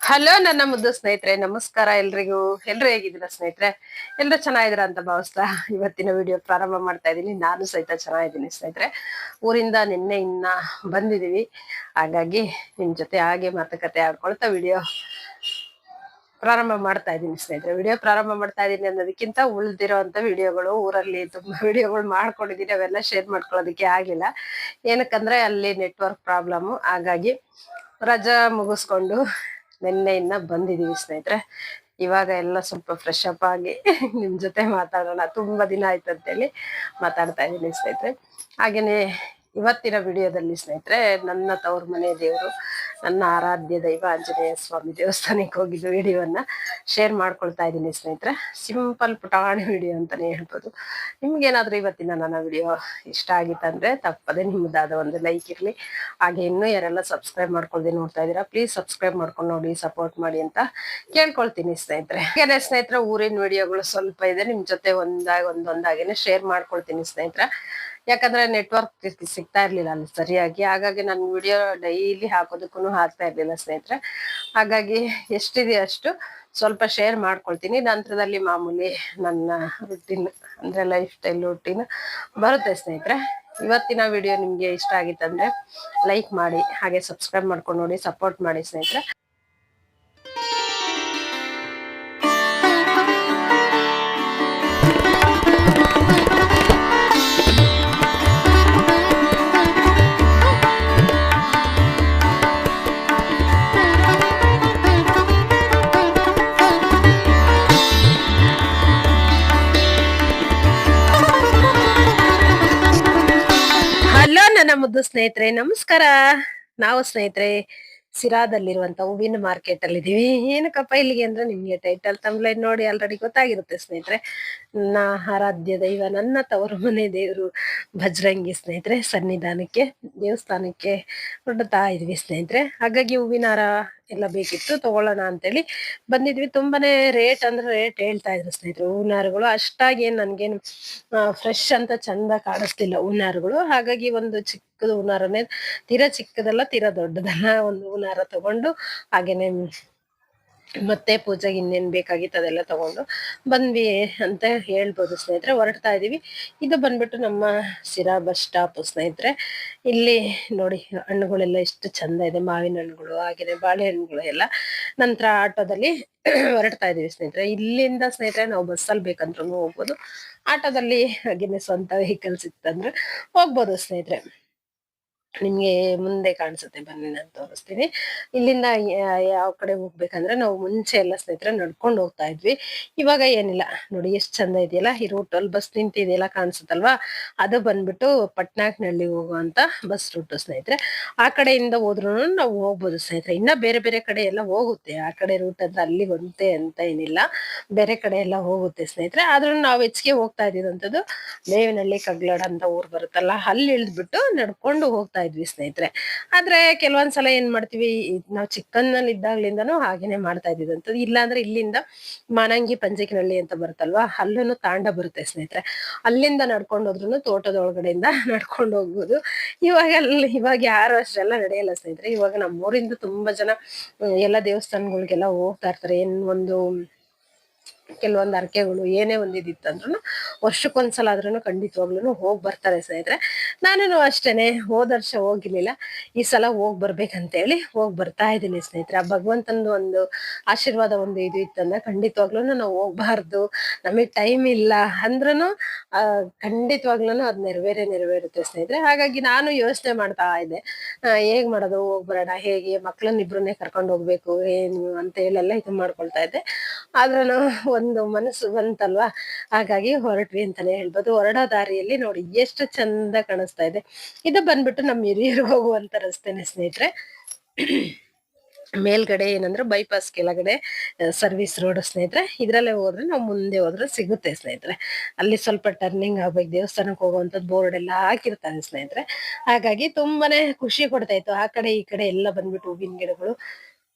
Hello ನನ್ನ ಮುದ್ದು ಸ್ನೇಹಿತರೆ, ನಮಸ್ಕಾರ ಎಲ್ರಿಗೂ. ಎಲ್ರು ಹೇಗಿದ್ದೀರಾ ಸ್ನೇಹಿತರೆ? ಎಲ್ರು ಚೆನ್ನಾಗಿದ್ದೀರಾ ಅಂತ ಭಾವಿಸ್ತಾ ಇವತ್ತಿನ ವಿಡಿಯೋ ಪ್ರಾರಂಭ ಮಾಡ್ತಾ ಇದ್ದೀನಿ. ನಾನು ಸಹಿತ ಚೆನ್ನಾಗಿದ್ದೀನಿ ಸ್ನೇಹಿತರೆ. ಊರಿಂದ ನಿನ್ನೆ ಇನ್ನ ಬಂದಿದೀವಿ, ಹಾಗಾಗಿ ನಿಮ್ ಜೊತೆ ಹಾಗೆ ಮಾತುಕತೆ ಆಡ್ಕೊಳ್ತಾ ವಿಡಿಯೋ ಪ್ರಾರಂಭ ಮಾಡ್ತಾ ಇದ್ದೀನಿ ಸ್ನೇಹಿತರೆ. ವಿಡಿಯೋ ಪ್ರಾರಂಭ ಮಾಡ್ತಾ ಇದ್ದೀನಿ ಅನ್ನೋದಕ್ಕಿಂತ ಉಳಿದಿರೋಂಥ ವಿಡಿಯೋಗಳು, ಊರಲ್ಲಿ ತುಂಬಾ ವಿಡಿಯೋಗಳು ಮಾಡ್ಕೊಂಡಿದ್ದೀನಿ, ಅವೆಲ್ಲ ಶೇರ್ ಮಾಡ್ಕೊಳ್ಳೋದಕ್ಕೆ ಆಗಿಲ್ಲ. ಏನಕ್ಕಂದ್ರೆ ಅಲ್ಲಿ ನೆಟ್ವರ್ಕ್ ಪ್ರಾಬ್ಲಮ್, ಹಾಗಾಗಿ ರಜಾ ಮುಗಿಸ್ಕೊಂಡು ನಿನ್ನೆಯಿಂದ ಬಂದಿದೀವಿ ಸ್ನೇಹಿತರೆ. ಇವಾಗ ಎಲ್ಲ ಸ್ವಲ್ಪ ಫ್ರೆಶ್ ಅಪ್ ಆಗಿ ನಿಮ್ ಜೊತೆ ಮಾತಾಡೋಣ, ತುಂಬಾ ದಿನ ಆಯ್ತು ಅಂತೇಳಿ ಮಾತಾಡ್ತಾ ಇದ್ದೀನಿ ಸ್ನೇಹಿತರೆ. ಹಾಗೇನೆ ಇವತ್ತಿನ ವಿಡಿಯೋದಲ್ಲಿ ಸ್ನೇಹಿತರೆ, ನನ್ನ ತವ್ರ ಮನೆ ದೇವರು, ನನ್ನ ಆರಾಧ್ಯ ದೈವ ಆಂಜನೇಯ ಸ್ವಾಮಿ ದೇವಸ್ಥಾನಕ್ಕೆ ಹೋಗಿದ್ದು ವಿಡಿಯೋವನ್ನ ಶೇರ್ ಮಾಡ್ಕೊಳ್ತಾ ಇದ್ದೀನಿ ಸ್ನೇಹಿತರೆ. ಸಿಂಪಲ್ ಪುಟಾಣಿ ವಿಡಿಯೋ ಅಂತಾನೆ ಹೇಳ್ಬೋದು. ನಿಮ್ಗೇನಾದ್ರೂ ಇವತ್ತಿನ ನನ್ನ ವಿಡಿಯೋ ಇಷ್ಟ ಆಗಿತ್ತಂದ್ರೆ ತಪ್ಪದೆ ನಿಮ್ಮದಾದ ಒಂದು ಲೈಕ್ ಇರ್ಲಿ. ಹಾಗೆ ಇನ್ನೂ ಯಾರೆಲ್ಲ ಸಬ್ಸ್ಕ್ರೈಬ್ ಮಾಡ್ಕೊಳ್ದೆ ನೋಡ್ತಾ ಇದ್ದೀರಾ, ಪ್ಲೀಸ್ ಸಬ್ಸ್ಕ್ರೈಬ್ ಮಾಡ್ಕೊಂಡು ನೋಡಿ, ಸಪೋರ್ಟ್ ಮಾಡಿ ಅಂತ ಕೇಳ್ಕೊಳ್ತೀನಿ ಸ್ನೇಹಿತರೆ. ಹಾಗೇನೆ ಸ್ನೇಹಿತರೆ, ಊರಿನ ವಿಡಿಯೋಗಳು ಸ್ವಲ್ಪ ಇದೆ, ನಿಮ್ ಜೊತೆ ಒಂದೊಂದಾಗೇನೆ ಶೇರ್ ಮಾಡ್ಕೊಳ್ತೀನಿ ಸ್ನೇಹಿತರೆ. ಯಾಕಂದ್ರೆ ನೆಟ್ವರ್ಕ್ ಸಿಗ್ತಾ ಇರ್ಲಿಲ್ಲ ಅಲ್ಲಿ ಸರಿಯಾಗಿ, ಹಾಗಾಗಿ ನಾನು ವಿಡಿಯೋ ಡೈಲಿ ಹಾಕೋದಕ್ಕೂ ಆಗ್ತಾ ಇರ್ಲಿಲ್ಲ ಸ್ನೇಹಿತರೆ. ಹಾಗಾಗಿ ಎಷ್ಟಿದೆಯೋ ಅಷ್ಟು ಸ್ವಲ್ಪ ಶೇರ್ ಮಾಡ್ಕೊಳ್ತೀನಿ. ನಂತರದಲ್ಲಿ ಮಾಮೂಲಿ ನನ್ನ ರುಟೀನ್ ಅಂದ್ರೆ ಲೈಫ್ ಸ್ಟೈಲ್ ರುಟೀನ್ ಬರುತ್ತೆ ಸ್ನೇಹಿತರೆ. ಇವತ್ತಿನ ವಿಡಿಯೋ ನಿಮ್ಗೆ ಇಷ್ಟ ಆಗಿತ್ತಂದ್ರೆ ಲೈಕ್ ಮಾಡಿ, ಹಾಗೆ ಸಬ್ಸ್ಕ್ರೈಬ್ ಮಾಡ್ಕೊಂಡು ನೋಡಿ, ಸಪೋರ್ಟ್ ಮಾಡಿ ಸ್ನೇಹಿತರೆ. ಹಲೋ ನನ್ನ ಮುದ್ದು ಸ್ನೇಹಿತರೆ, ನಮಸ್ಕಾರ. ನಾವು ಸ್ನೇಹಿತರೆ ಸಿರಾದಲ್ಲಿರುವಂತ ಹೂವಿನ ಮಾರ್ಕೆಟ್ ಅಲ್ಲಿ ಇದೀವಿ. ಏನಕ್ಕಪ್ಪ ಇಲ್ಲಿಗೆ ಅಂದ್ರೆ ನಿಮ್ಗೆ ಟೈಟಲ್ ತಮ್ಲೈನ್ ನೋಡಿ ಆಲ್ರೆಡಿ ಗೊತ್ತಾಗಿರುತ್ತೆ ಸ್ನೇಹಿತರೆ. ನನ್ನ ಆರಾಧ್ಯ ದೈವ, ನನ್ನ ತವರು ಮನೆ ದೇವರು ಭಜ್ರಂಗಿ ಸ್ನೇಹಿತರೆ ಸನ್ನಿಧಾನಕ್ಕೆ, ದೇವಸ್ಥಾನಕ್ಕೆ ಹೊರಡ್ತಾ ಇದ್ವಿ ಸ್ನೇಹಿತರೆ. ಹಾಗಾಗಿ ಹೂವಿನ ಹಾರ ಎಲ್ಲ ಬೇಕಿತ್ತು, ತಗೊಳ್ಳೋಣ ಅಂತೇಳಿ ಬಂದಿದ್ವಿ. ತುಂಬಾನೇ ರೇಟ್ ಅಂದ್ರೆ ರೇಟ್ ಹೇಳ್ತಾ ಇದ್ರು ಸ್ನೇಹಿತರೆ. ಹೂವಿನ ಹಾರಗಳು ಅಷ್ಟಾಗಿ ನನ್ಗೇನು ಫ್ರೆಶ್ ಅಂತ ಚಂದ ಕಾಣಿಸ್ತಿಲ್ಲ ಹೂವಿನ ಹಾರಗಳು. ಹಾಗಾಗಿ ಒಂದು ಚಿಕ್ಕದು ಹೂವಿನ ಹಾರನೇ, ತೀರಾ ಚಿಕ್ಕದಲ್ಲ ತೀರಾ ದೊಡ್ಡದಲ್ಲ, ಒಂದು ಹೂವಿನ ಹಾರ ತಗೊಂಡು ಹಾಗೇನೆ ಮತ್ತೆ ಪೂಜೆಗೆ ಇನ್ನೇನ್ ಬೇಕಾಗಿತ್ತು ಅದೆಲ್ಲ ತಗೊಂಡು ಬಂದ್ವಿ ಅಂತ ಹೇಳ್ಬೋದು ಸ್ನೇಹಿತರೆ. ಹೊರಡ್ತಾ ಇದೀವಿ. ಇದು ಬಂದ್ಬಿಟ್ಟು ನಮ್ಮ ಸಿರಾ ಬಸ್ ಸ್ಟಾಪ್ ಸ್ನೇಹಿತರೆ. ಇಲ್ಲಿ ನೋಡಿ ಹಣ್ಣುಗಳೆಲ್ಲ ಎಷ್ಟು ಚಂದ ಇದೆ, ಮಾವಿನ ಹಣ್ಣುಗಳು ಹಾಗೇನೆ ಬಾಳೆಹಣ್ಣುಗಳು ಎಲ್ಲ. ನಂತರ ಆಟೋದಲ್ಲಿ ಹೊರಡ್ತಾ ಇದೀವಿ ಸ್ನೇಹಿತರೆ. ಇಲ್ಲಿಂದ ಸ್ನೇಹಿತರೆ ನಾವು ಬಸ್ಸಲ್ಲಿ ಬೇಕಂದ್ರೂ ಹೋಗ್ಬೋದು, ಆಟೋದಲ್ಲಿ ಹಾಗೇನೆ ಸ್ವಂತ ವೆಹಿಕಲ್ಸ್ ಇತ್ತಂದ್ರೆ ಹೋಗ್ಬೋದು ಸ್ನೇಹಿತರೆ. ನಿಮ್ಗೆ ಮುಂದೆ ಕಾಣಿಸುತ್ತೆ, ಬನ್ನಿ ನಾನು ತೋರಿಸ್ತೀನಿ. ಇಲ್ಲಿಂದ ಯಾವ ಕಡೆ ಹೋಗ್ಬೇಕಂದ್ರೆ ನಾವು ಮುಂಚೆ ಎಲ್ಲ ಸ್ನೇಹಿತರೆ ನಡ್ಕೊಂಡು ಹೋಗ್ತಾ ಇದ್ವಿ. ಇವಾಗ ಏನಿಲ್ಲ ನೋಡಿ, ಎಷ್ಟು ಚಂದ ಇದೆಯಲ್ಲ ಈ ರೂಟ್. ಅಲ್ಲಿ ಬಸ್ ನಿಂತಿದೆಯಲ್ಲ ಕಾಣಿಸುತ್ತಲ್ವಾ, ಅದು ಬಂದ್ಬಿಟ್ಟು ಪಟ್ನಾಕ್ನಹಳ್ಳಿ ಹೋಗುವಂತ ಬಸ್ ರೂಟ್ ಸ್ನೇಹಿತರೆ. ಆ ಕಡೆಯಿಂದ ಹೋದ್ರು ನಾವು ಹೋಗ್ಬೋದು ಸ್ನೇಹಿತರೆ. ಇನ್ನ ಬೇರೆ ಬೇರೆ ಕಡೆ ಎಲ್ಲ ಹೋಗುತ್ತೆ ಆ ಕಡೆ ರೂಟ್, ಅಂದ್ರೆ ಅಲ್ಲಿ ಒಂದೇ ಅಂತ ಏನಿಲ್ಲ, ಬೇರೆ ಕಡೆ ಎಲ್ಲ ಹೋಗುತ್ತೆ ಸ್ನೇಹಿತರೆ. ಆದ್ರೂ ನಾವು ಹೆಚ್ಚಿಗೆ ಹೋಗ್ತಾ ಇದ್ದಿದಂಥದ್ದು ಮೇವಿನಹಳ್ಳಿ ಕಗ್ಲಾಡ ಅಂತ ಊರ್ ಬರುತ್ತಲ್ಲ, ಅಲ್ಲಿ ಇಳಿದ್ಬಿಟ್ಟು ನಡ್ಕೊಂಡು ಹೋಗ್ತಾ ಇದ್ವಿ ಸ್ನೇಹಿತರೆ. ಆದ್ರೆ ಕೆಲವೊಂದ್ಸಲ ಏನ್ ಮಾಡ್ತೀವಿ, ನಾವು ಚಿಕ್ಕನ್ನಲ್ಲಿ ಇದ್ದಾಗ್ಲಿಂದನೂ ಹಾಗೇನೆ ಮಾಡ್ತಾ ಇದ್ದಿದಂಥದ್ದು. ಇಲ್ಲಾಂದ್ರೆ ಇಲ್ಲಿಂದ ಮಾನಂಗಿ ಪಂಚಕಿನಹಳ್ಳಿ ಅಂತ ಬರುತ್ತಲ್ವಾ, ಅಲ್ಲೂ ತಾಂಡ ಬರುತ್ತೆ ಸ್ನೇಹಿತರೆ. ಅಲ್ಲಿಂದ ನಡ್ಕೊಂಡು ಹೋದ್ರು ತೋಟದ ಒಳಗಡೆಯಿಂದ ನಡ್ಕೊಂಡು ಹೋಗ್ಬೋದು. ಇವಾಗ ಯಾರು ಅಷ್ಟೆಲ್ಲ ನಡೆಯಲ್ಲ ಸ್ನೇಹಿತರೆ. ಇವಾಗ ನಮ್ಮೂರಿಂದ ತುಂಬಾ ಜನ ಎಲ್ಲ ದೇವಸ್ಥಾನಗಳಿಗೆಲ್ಲ ಹೋಗ್ತಾ ಇರ್ತಾರೆ. ಒಂದು ಕೆಲವೊಂದು ಅರ್ಕೆಗಳು ಏನೇ ಒಂದಿತ್ತಂದ್ರೂ ವರ್ಷಕ್ಕೊಂದ್ಸಲ ಆದ್ರೂ ಖಂಡಿತವಾಗ್ಲೂ ಹೋಗ್ ಬರ್ತಾರೆ ಸ್ನೇಹಿತರೆ. ನಾನು ಅಷ್ಟೇನೆ, ಹೋದ ವರ್ಷ ಹೋಗಿರ್ಲಿಲ್ಲ, ಈ ಸಲ ಹೋಗ್ ಬರ್ಬೇಕಂತೇಳಿ ಹೋಗ್ ಬರ್ತಾ ಇದ್ದೀನಿ ಸ್ನೇಹಿತರೆ. ಆ ಭಗವಂತಂದು ಒಂದು ಆಶೀರ್ವಾದ ಒಂದು ಇದು ಇತ್ತಂದ್ರೆ ಖಂಡಿತವಾಗ್ಲೂ ನಾವು ಹೋಗ್ಬಾರ್ದು, ನಮಗ್ ಟೈಮ್ ಇಲ್ಲ ಅಂದ್ರೂ ಖಂಡಿತವಾಗ್ಲೂ ಅದ್ ನೆರವೇರುತ್ತೆ ಸ್ನೇಹಿತರೆ. ಹಾಗಾಗಿ ನಾನು ಯೋಚನೆ ಮಾಡ್ತಾ ಇದ್ದೆ, ಹೇಗ್ ಮಾಡೋದು, ಹೋಗ್ ಬರೋಣ ಹೇಗೆ, ಮಕ್ಳನ್ನ ಇಬ್ರನ್ನೇ ಕರ್ಕೊಂಡು ಹೋಗ್ಬೇಕು ಏನು ಅಂತ ಹೇಳೆಲ್ಲ ಇದು ಮಾಡ್ಕೊಳ್ತಾ ಇದ್ದೆ. ಆದ್ರೂ ಒಂದು ಮನಸ್ಸು ಬಂತಲ್ವಾ, ಹಾಗಾಗಿ ಹೊರಟ್ವಿ ಅಂತಾನೆ ಹೇಳ್ಬೋದು. ಹೊರಡೋ ದಾರಿಯಲ್ಲಿ ನೋಡಿ ಎಷ್ಟು ಚಂದ ಕಾಣಿಸ್ತಾ ಇದೆ. ಇದು ಬಂದ್ಬಿಟ್ಟು ನಮ್ಮ ಹಿರಿಯರಿಗೆ ಹೋಗುವಂತ ರಸ್ತೆನೆ ಸ್ನೇಹಿತರೆ. ಮೇಲ್ಗಡೆ ಏನಂದ್ರೆ ಬೈಪಾಸ್ ಕೆಳಗಡೆ ಸರ್ವಿಸ್ ರೋಡ್ ಸ್ನೇಹಿತರೆ. ಇದ್ರಲ್ಲೇ ಹೋದ್ರೆ ನಾವು ಮುಂದೆ ಹೋದ್ರೆ ಸಿಗುತ್ತೆ ಸ್ನೇಹಿತರೆ. ಅಲ್ಲಿ ಸ್ವಲ್ಪ ಟರ್ನಿಂಗ್ ಆಗ್ಬೇಕು, ದೇವಸ್ಥಾನಕ್ಕೆ ಹೋಗುವಂತದ್ದು ಬೋರ್ಡ್ ಎಲ್ಲ ಹಾಕಿರ್ತಾರೆ ಸ್ನೇಹಿತರೆ. ಹಾಗಾಗಿ ತುಂಬಾನೇ ಖುಷಿ ಕೊಡ್ತಾ ಇತ್ತು. ಆ ಕಡೆ ಈ ಕಡೆ ಎಲ್ಲ ಬಂದ್ಬಿಟ್ಟು ಹೂವಿನ ಗಿಡಗಳು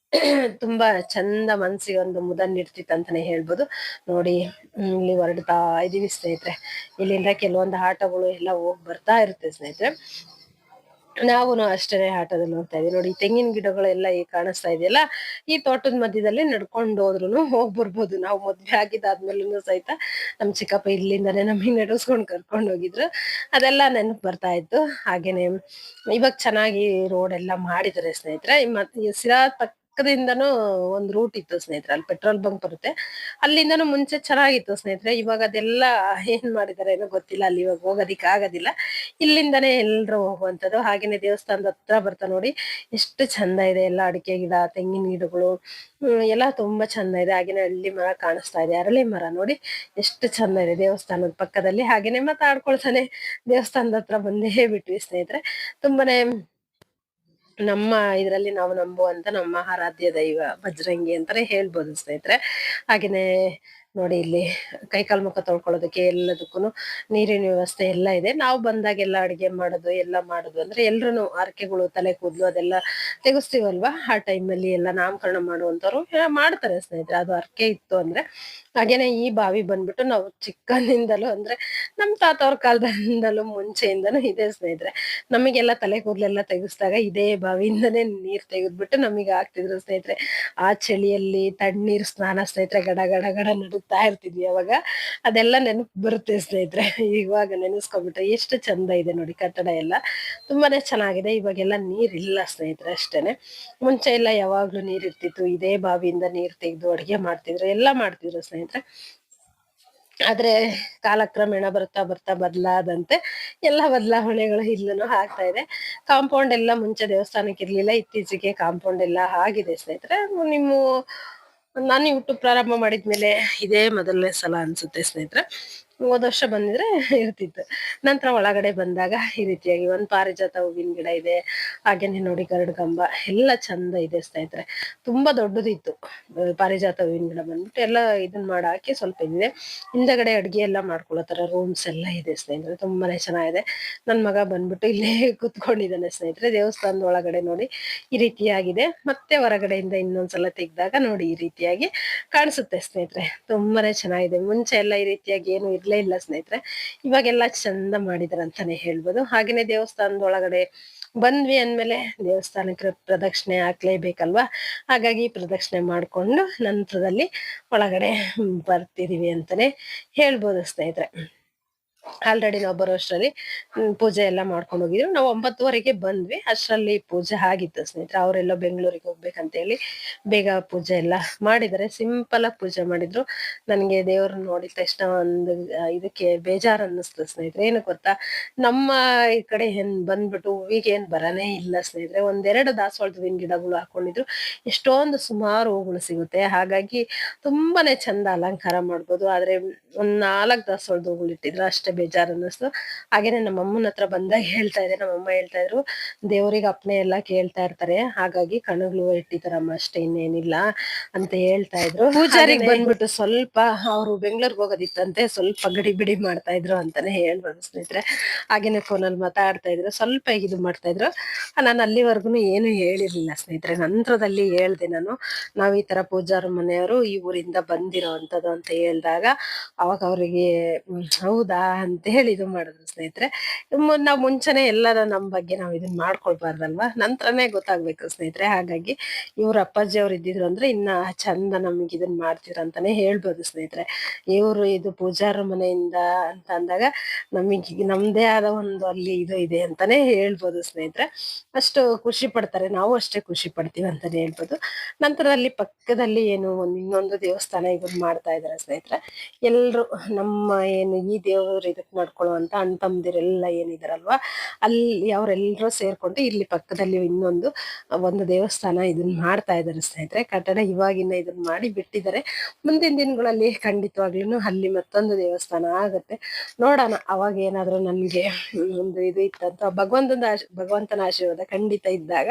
ತುಂಬಾ ಚಂದ, ಮನ್ಸಿಗೆ ಒಂದು ಮುದ ನೀಡ್ತಿತ್ತು ಅಂತಾನೆ ಹೇಳ್ಬೋದು. ನೋಡಿ ಇಲ್ಲಿ ಹೊರಡ್ತಾ ಇದೀವಿ ಸ್ನೇಹಿತರೆ. ಇಲ್ಲಿಂದ ಕೆಲವೊಂದು ಆಟೋಗಳು ಎಲ್ಲ ಹೋಗ್ ಬರ್ತಾ ಇರುತ್ತೆ ಸ್ನೇಹಿತರೆ. ನಾವುನು ಅಷ್ಟೇ ಆಟೋದಲ್ಲಿ ಹೋಗ್ತಾ ಇದೀವಿ ನೋಡಿ. ತೆಂಗಿನ ಗಿಡಗಳೆಲ್ಲ ಈಗ ಕಾಣಿಸ್ತಾ ಇದೆಯಲ್ಲ, ಈ ತೋಟದ ಮಧ್ಯದಲ್ಲಿ ನಡ್ಕೊಂಡು ಹೋದ್ರುನು ಹೋಗ್ ಬರ್ಬೋದು. ನಾವು ಮದ್ವೆ ಆಗಿದ್ದಾದ್ಮೇಲೂ ಸಹಿತ ನಮ್ ಚಿಕ್ಕಪ್ಪ ಇಲ್ಲಿಂದಾನೆ ನಮಗೆ ನಡೆಸ್ಕೊಂಡ್ ಕರ್ಕೊಂಡ್ ಹೋಗಿದ್ರು. ಅದೆಲ್ಲ ನೆನಪು ಬರ್ತಾ ಇತ್ತು. ಹಾಗೇನೆ ಇವಾಗ ಚೆನ್ನಾಗಿ ರೋಡ್ ಎಲ್ಲ ಮಾಡಿದ್ದಾರೆ ಸ್ನೇಹಿತರೆ. ಸಿರಾ ಪಕ್ಕದಿಂದನೂ ಒಂದ್ ರೂಟ್ ಇತ್ತು ಸ್ನೇಹಿತರೆ, ಅಲ್ಲಿ ಪೆಟ್ರೋಲ್ ಬಂಕ್ ಬರುತ್ತೆ, ಅಲ್ಲಿಂದನೂ ಮುಂಚೆ ಚೆನ್ನಾಗಿತ್ತು ಸ್ನೇಹಿತರೆ. ಇವಾಗ ಅದೆಲ್ಲ ಏನ್ ಮಾಡಿದಾರೆ ಏನೋ ಗೊತ್ತಿಲ್ಲ, ಅಲ್ಲಿ ಇವಾಗ ಹೋಗೋದಿಕ್ ಆಗೋದಿಲ್ಲ. ಇಲ್ಲಿಂದಾನೇ ಎಲ್ರು ಹೋಗುವಂತದ್ದು. ಹಾಗೇನೆ ದೇವಸ್ಥಾನದ ಹತ್ರ ಬರ್ತಾ ನೋಡಿ ಎಷ್ಟು ಚಂದ ಇದೆ, ಎಲ್ಲ ಅಡಿಕೆ ಗಿಡ, ತೆಂಗಿನ ಗಿಡಗಳು, ಎಲ್ಲ ತುಂಬಾ ಚಂದ ಇದೆ. ಹಾಗೇನೆ ಹಳ್ಳಿ ಮರ ಕಾಣಿಸ್ತಾ ಇದೆ, ಅರಳಿ ಮರ ನೋಡಿ ಎಷ್ಟು ಚಂದ ಇದೆ ದೇವಸ್ಥಾನದ ಪಕ್ಕದಲ್ಲಿ. ಹಾಗೇನೆ ಮಾತಾಡ್ಕೊಳ್ತಾನೆ ದೇವಸ್ಥಾನದ ಹತ್ರ ಬಂದೇ ಬಿಟ್ವಿ ಸ್ನೇಹಿತರೆ. ತುಂಬಾನೇ ನಮ್ಮ ಇದ್ರಲ್ಲಿ ನಾವು ನಂಬುವಂತ ನಮ್ಮ ಆರಾಧ್ಯ ದೈವ ಬಜರಂಗಿ ಅಂತಾನೆ ಹೇಳ್ಬೋದು ಸ್ನೇಹಿತರೆ. ಹಾಗೇನೆ ನೋಡಿ ಇಲ್ಲಿ ಕೈಕಾಲ್ ಮುಖ ತೊಳ್ಕೊಳ್ಳೋದಕ್ಕೆ ಎಲ್ಲದಕ್ಕೂನು ನೀರಿನ ವ್ಯವಸ್ಥೆ ಎಲ್ಲ ಇದೆ. ನಾವು ಬಂದಾಗೆಲ್ಲ ಅಡಿಗೆ ಮಾಡೋದು ಎಲ್ಲ ಮಾಡುದು ಅಂದ್ರೆ ಎಲ್ರು ಹರಕೆಗಳು, ತಲೆ ಕೂದ್ಲು ಅದೆಲ್ಲ ತೆಗಿಸ್ತೀವಲ್ವಾ, ಆ ಟೈಮಲ್ಲಿ ಎಲ್ಲ ನಾಮಕರಣ ಮಾಡುವಂತವ್ರು ಮಾಡ್ತಾರೆ ಸ್ನೇಹಿತರೆ, ಅದು ಹರಕೆ ಇತ್ತು ಅಂದ್ರೆ. ಹಾಗೇನೆ ಈ ಬಾವಿ ಬಂದ್ಬಿಟ್ಟು ನಾವು ಚಿಕ್ಕಂದಿಂದಲೂ ಅಂದ್ರೆ ನಮ್ ತಾತ ಅವ್ರ ಕಾಲದಿಂದಲೂ ಮುಂಚೆಯಿಂದನೂ ಇದೆ ಸ್ನೇಹಿತರೆ. ನಮಗೆಲ್ಲ ತಲೆ ಕೂದಲೆಲ್ಲ ತೆಗಿಸ್ದಾಗ ಇದೇ ಬಾವಿಯಿಂದನೇ ನೀರ್ ತೆಗೆದ್ಬಿಟ್ಟು ನಮಗೆ ಹಾಕ್ತಿದ್ರು ಸ್ನೇಹಿತರೆ. ಆ ಚಳಿಯಲ್ಲಿ ತಣ್ಣೀರ್ ಸ್ನಾನ ಸ್ನೇಹಿತರೆ, ಗಡ ಗಡ ಗಡ ನಡುಗ್ತಾ ಇರ್ತಿದ್ವಿ ಅವಾಗ. ಅದೆಲ್ಲ ನೆನಪು ಬರುತ್ತೆ ಸ್ನೇಹಿತರೆ. ಇವಾಗ ನೆನೆಸ್ಕೊಂಡ್ಬಿಟ್ರೆ ಎಷ್ಟು ಚಂದ ಇದೆ ನೋಡಿ ಕಟ್ಟಡ ಎಲ್ಲ, ತುಂಬಾನೇ ಚೆನ್ನಾಗಿದೆ. ಇವಾಗೆಲ್ಲ ನೀರ್ ಇಲ್ಲ ಸ್ನೇಹಿತರೆ ಅಷ್ಟೇನೆ. ಮುಂಚೆ ಎಲ್ಲ ಯಾವಾಗ್ಲೂ ನೀರ್ ಇರ್ತಿತ್ತು, ಇದೇ ಬಾವಿಯಿಂದ ನೀರ್ ತೆಗೆದು ಅಡ್ಗೆ ಮಾಡ್ತಿದ್ರು, ಎಲ್ಲ ಮಾಡ್ತಿದ್ರು ಸ್ನೇಹಿತರೆ. ಆದ್ರೆ ಕಾಲಕ್ರಮೇಣ ಬರ್ತಾ ಬರ್ತಾ ಬದಲಾದಂತೆ ಎಲ್ಲ ಬದಲಾವಣೆಗಳು ಇಲ್ಲೂ ಆಗ್ತಾ ಇದೆ. ಕಾಂಪೌಂಡ್ ಎಲ್ಲ ಮುಂಚೆ ದೇವಸ್ಥಾನಕ್ಕೆ ಇರ್ಲಿಲ್ಲ, ಇತ್ತೀಚೆಗೆ ಕಾಂಪೌಂಡ್ ಎಲ್ಲ ಆಗಿದೆ ಸ್ನೇಹಿತರೆ. ನಿಮ್ಮ ನಾನು ಯೂಟ್ಯೂಬ್ ಪ್ರಾರಂಭ ಮಾಡಿದ್ಮೇಲೆ ಇದೇ ಮೊದಲನೇ ಸಲ ಅನ್ಸುತ್ತೆ ಸ್ನೇಹಿತರೆ. ಹೋದ ವರ್ಷ ಬಂದಿದ್ರೆ ಇರ್ತಿತ್ತು. ನಂತರ ಒಳಗಡೆ ಬಂದಾಗ ಈ ರೀತಿಯಾಗಿ ಒಂದ್ ಪಾರಿಜಾತ ಹೂವಿನ ಗಿಡ ಇದೆ. ಹಾಗೇನೆ ನೋಡಿ ಗರುಡ ಕಂಬ ಎಲ್ಲ ಚಂದ ಇದೆ ಸ್ನೇಹಿತರೆ. ತುಂಬಾ ದೊಡ್ಡದಿತ್ತು ಪಾರಿಜಾತ ಹೂವಿನ ಗಿಡ ಬಂದ್ಬಿಟ್ಟು ಎಲ್ಲ ಇದನ್ ಮಾಡಾಕಿ ಸ್ವಲ್ಪ ಇದೆ. ಹಿಂದಗಡೆ ಅಡ್ಗೆ ಎಲ್ಲ ಮಾಡ್ಕೊಳ್ಳೋ ತರ ರೂಮ್ಸ್ ಎಲ್ಲ ಇದೆ ಸ್ನೇಹಿತರೆ, ತುಂಬಾನೇ ಚೆನ್ನಾಗಿದೆ. ನನ್ ಮಗ ಬಂದ್ಬಿಟ್ಟು ಇಲ್ಲೇ ಕುತ್ಕೊಂಡಿದ್ದಾನೆ ಸ್ನೇಹಿತರೆ. ದೇವಸ್ಥಾನದ ಒಳಗಡೆ ನೋಡಿ ಈ ರೀತಿಯಾಗಿದೆ, ಮತ್ತೆ ಹೊರಗಡೆಯಿಂದ ಇನ್ನೊಂದ್ಸಲ ತೆಗ್ದಾಗ ನೋಡಿ ಈ ರೀತಿಯಾಗಿ ಕಾಣಿಸುತ್ತೆ ಸ್ನೇಹಿತರೆ. ತುಂಬಾನೇ ಚೆನ್ನಾಗಿದೆ. ಮುಂಚೆ ಎಲ್ಲ ಈ ರೀತಿಯಾಗಿ ಏನು ಇರ್ಲೇ ಇಲ್ಲ ಸ್ನೇಹಿತರೆ, ಇವಾಗೆಲ್ಲ ಚಂದ ಮಾಡಿದಾರೆ ಅಂತಾನೆ ಹೇಳ್ಬೋದು. ಹಾಗೇನೆ ದೇವಸ್ಥಾನದ ಒಳಗಡೆ ಬಂದ್ವಿ ಅಂದ್ಮೇಲೆ ದೇವಸ್ಥಾನಕ್ಕೆ ಪ್ರದಕ್ಷಿಣೆ ಹಾಕ್ಲೇಬೇಕಲ್ವಾ, ಹಾಗಾಗಿ ಪ್ರದಕ್ಷಿಣೆ ಮಾಡ್ಕೊಂಡು ನಂತರದಲ್ಲಿ ಒಳಗಡೆ ಬರ್ತಿದೀವಿ ಅಂತಾನೆ ಹೇಳ್ಬೋದು ಸ್ನೇಹಿತರೆ. ಆಲ್ರೆಡಿ ನಾವು ಬರೋ ಅಷ್ಟ್ರಲ್ಲಿ ಪೂಜೆ ಎಲ್ಲ ಮಾಡ್ಕೊಂಡು ಹೋಗಿದ್ರು. ನಾವು 9:30ಗೆ ಬಂದ್ವಿ, ಅಷ್ಟ್ರಲ್ಲಿ ಪೂಜೆ ಆಗಿತ್ತು ಸ್ನೇಹಿತರೆ. ಅವರೆಲ್ಲ ಬೆಂಗಳೂರಿಗೆ ಹೋಗ್ಬೇಕಂತ ಹೇಳಿ ಬೇಗ ಪೂಜೆ ಎಲ್ಲ ಮಾಡಿದ್ದಾರೆ. ಸಿಂಪಲ್ ಆಗಿ ಪೂಜೆ ಮಾಡಿದ್ರು. ನನ್ಗೆ ದೇವ್ರನ್ನ ನೋಡಿದ ತಕ್ಷಣ ಒಂದು ಇದಕ್ಕೆ ಬೇಜಾರ್ ಅನ್ನಿಸ್ತು ಸ್ನೇಹಿತರೆ. ಏನು ಗೊತ್ತಾ, ನಮ್ಮ ಈ ಕಡೆ ಏನ್ ಬಂದ್ಬಿಟ್ಟು ಹೂವಿಗೆ ಏನ್ ಬರನೇ ಇಲ್ಲ ಸ್ನೇಹಿತರೆ. 1-2 ದಾಸವಾಳದ ಹೂವಿನ ಗಿಡಗಳು ಹಾಕೊಂಡಿದ್ರು, ಎಷ್ಟೊಂದು ಸುಮಾರು ಹೂಗಳು ಸಿಗುತ್ತೆ. ಹಾಗಾಗಿ ತುಂಬಾನೇ ಚಂದ ಅಲಂಕಾರ ಮಾಡ್ಬೋದು. ಆದ್ರೆ ಒಂದ್ 4 ದಾಸವಾಳದ ಹೂಗಳು ಇಟ್ಟಿದ್ರು, ಅಷ್ಟೇ ಬೇಜಾರ್ ಅನ್ನಿಸ್ತು. ಹಾಗೇನೆ ನಮ್ಮ ಅಮ್ಮನ ಹತ್ರ ಬಂದಾಗ ಹೇಳ್ತಾ ಇದ್ದೆ, ನಮ್ಮಮ್ಮ ಹೇಳ್ತಾ ಇದ್ರು ದೇವ್ರಿಗೆ ಅಪ್ನೆ ಎಲ್ಲ ಕೇಳ್ತಾ ಇರ್ತಾರೆ, ಹಾಗಾಗಿ ಕಣಗಳು ಇಟ್ಟಿದಾರಮ್ಮ ಅಷ್ಟೇ, ಇನ್ನೇನಿಲ್ಲ ಅಂತ ಹೇಳ್ತಾ ಇದ್ರು. ಪೂಜಾರಿಗೆ ಬಂದ್ಬಿಟ್ಟು ಸ್ವಲ್ಪ ಅವ್ರು ಬೆಂಗ್ಳೂರ್ಗ್ ಹೋಗೋದಿತ್ತಂತೆ, ಸ್ವಲ್ಪ ಗಡಿ ಬಿಡಿ ಮಾಡ್ತಾ ಇದ್ರು ಅಂತಾನೆ ಹೇಳ್ಬೋದು ಸ್ನೇಹಿತರೆ. ಹಾಗೇನೆ ಫೋನಲ್ಲಿ ಮಾತಾಡ್ತಾ ಇದ್ರು, ಸ್ವಲ್ಪ ಇದು ಮಾಡ್ತಾ ಇದ್ರು. ನಾನು ಅಲ್ಲಿವರೆಗೂ ಏನು ಹೇಳಿರ್ಲಿಲ್ಲ ಸ್ನೇಹಿತರೆ. ನಂತರದಲ್ಲಿ ಹೇಳ್ದೆ ನಾನು, ನಾವ್ ಈ ತರ ಪೂಜಾರ ಮನೆಯವರು ಈ ಊರಿಂದ ಬಂದಿರೋ ಅಂತದ್ದು ಅಂತ ಹೇಳ್ದಾಗ ಅವಾಗ ಅವ್ರಿಗೆ ಹೌದಾ ಅಂತ ಹೇಳಿ ಇದು ಮಾಡಿದ್ರು ಸ್ನೇಹಿತರೆ. ನಾವ್ ಮುಂಚೆನೆ ಎಲ್ಲಾರ ನಮ್ ಬಗ್ಗೆ ನಾವ್ ಇದನ್ನ ಮಾಡ್ಕೊಳ್ಬಾರ್ದಲ್ವಾ, ನಂತರನೇ ಗೊತ್ತಾಗ್ಬೇಕು ಸ್ನೇಹಿತರೆ. ಹಾಗಾಗಿ ಇವ್ರ ಅಪ್ಪಾಜಿ ಅವ್ರು ಇದ್ದಿದ್ರು ಅಂದ್ರೆ ಇನ್ನ ಚಂದ ನಮ್ಗೆ ಇದನ್ನ ಮಾಡ್ತಿದ್ರು ಅಂತಾನೆ ಹೇಳ್ಬೋದು ಸ್ನೇಹಿತರೆ. ಇವ್ರು ಇದು ಪೂಜಾರ ಮನೆಯಿಂದ ಅಂತ ಅಂದಾಗ ನಮಗೆ ನಮ್ದೇ ಆದ ಒಂದು ಅಲ್ಲಿ ಇದು ಇದೆ ಅಂತಾನೆ ಹೇಳ್ಬೋದು ಸ್ನೇಹಿತರೆ. ಅಷ್ಟು ಖುಷಿ ಪಡ್ತಾರೆ, ನಾವು ಅಷ್ಟೇ ಖುಷಿ ಪಡ್ತೀವಿ ಅಂತಾನೆ ಹೇಳ್ಬೋದು. ನಂತರದಲ್ಲಿ ಪಕ್ಕದಲ್ಲಿ ಏನು ಇನ್ನೊಂದು ದೇವಸ್ಥಾನ ಇದನ್ನ ಮಾಡ್ತಾ ಇದಾರೆ ಸ್ನೇಹಿತರೆ. ಎಲ್ರು ನಮ್ಮ ಏನು ಈ ದೇವರು ಇದಕ್ ನಡ್ಕೊಳ್ಳುವಂತ ಅಣ್ಣ ತಮ್ಮದಿರೆಲ್ಲ ಏನಿದಾರಲ್ವಾ, ಅಲ್ಲಿ ಅವರೆಲ್ಲರೂ ಸೇರ್ಕೊಂಡು ಇಲ್ಲಿ ಪಕ್ಕದಲ್ಲಿ ಒಂದು ದೇವಸ್ಥಾನ ಇದನ್ನ ಮಾಡ್ತಾ ಇದಾರೆ ಸ್ನೇಹಿತರೆ. ಕಟ್ಟಡ ಇವಾಗಿನ ಇದನ್ನ ಮಾಡಿ ಬಿಟ್ಟಿದ್ದಾರೆ. ಮುಂದಿನ ದಿನಗಳಲ್ಲಿ ಖಂಡಿತವಾಗ್ಲೂ ಅಲ್ಲಿ ಮತ್ತೊಂದು ದೇವಸ್ಥಾನ ಆಗತ್ತೆ, ನೋಡೋಣ. ಅವಾಗ ಏನಾದ್ರು ನನ್ಗೆ ಒಂದು ಇದು ಇತ್ತಂತ ಭಗವಂತನ ಆಶೀರ್ವಾದ ಖಂಡಿತ ಇದ್ದಾಗ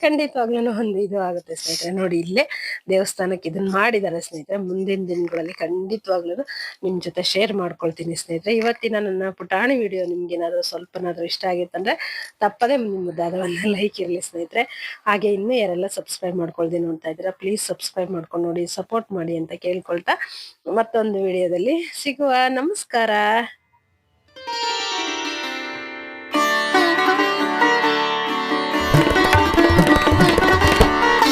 ಖಂಡಿತವಾಗ್ಲೂ ಒಂದು ಇದು ಆಗುತ್ತೆ ಸ್ನೇಹಿತರೆ. ನೋಡಿ ಇಲ್ಲೇ ದೇವಸ್ಥಾನಕ್ಕೆ ಇದನ್ನ ಮಾಡಿದ್ದಾರೆ ಸ್ನೇಹಿತರೆ. ಮುಂದಿನ ದಿನಗಳಲ್ಲಿ ಖಂಡಿತವಾಗ್ಲೂ ನಿಮ್ ಜೊತೆ ಶೇರ್ ಮಾಡ್ಕೊಳ್ತೀನಿ ಸ್ನೇಹಿತರೆ. ಇವತ್ತಿನ ನನ್ನ ಪುಟಾಣಿ ವಿಡಿಯೋ ನಿಮ್ಗೆ ಏನಾದ್ರು ಸ್ವಲ್ಪನಾದ್ರೂ ಇಷ್ಟ ಆಗಿತ್ತಂದ್ರೆ ತಪ್ಪದೆ ನಿಮ್ಮದಾದ ಒಂದು ಲೈಕ್ ಇರಲಿ ಸ್ನೇಹಿತರೆ. ಹಾಗೆ ಇನ್ನೂ ಯಾರೆಲ್ಲ ಸಬ್ಸ್ಕ್ರೈಬ್ ಮಾಡ್ಕೊಳ್ದೆ ನೋಡ್ತಾ ಇದ್ದೀರಾ, ಪ್ಲೀಸ್ ಸಬ್ಸ್ಕ್ರೈಬ್ ಮಾಡ್ಕೊಂಡು ನೋಡಿ, ಸಪೋರ್ಟ್ ಮಾಡಿ ಅಂತ ಕೇಳ್ಕೊಳ್ತಾ ಮತ್ತೊಂದು ವಿಡಿಯೋದಲ್ಲಿ ಸಿಗುವ. ನಮಸ್ಕಾರ.